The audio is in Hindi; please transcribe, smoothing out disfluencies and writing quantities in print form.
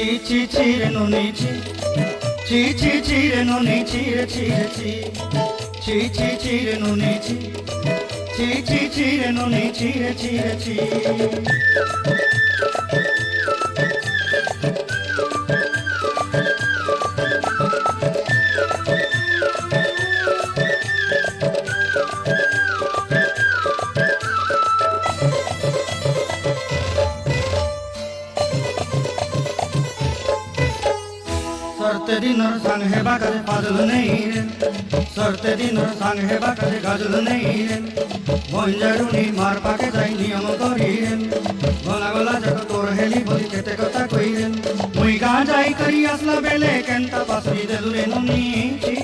রে নুনি রে নুনি রে নুনি রে নুনি রে सरते दिनर संग हे बाकारे पाजल नहीं रे सरते दिनर संग हे बाकारे गाजल नहीं रे बंजारुनी मार पाके जाई नियम करी रे गला गला जग तोर हेली बली केते कथा कई रे मुई गा जाई करी असला बेले केंता पासरी देलु रे नुनी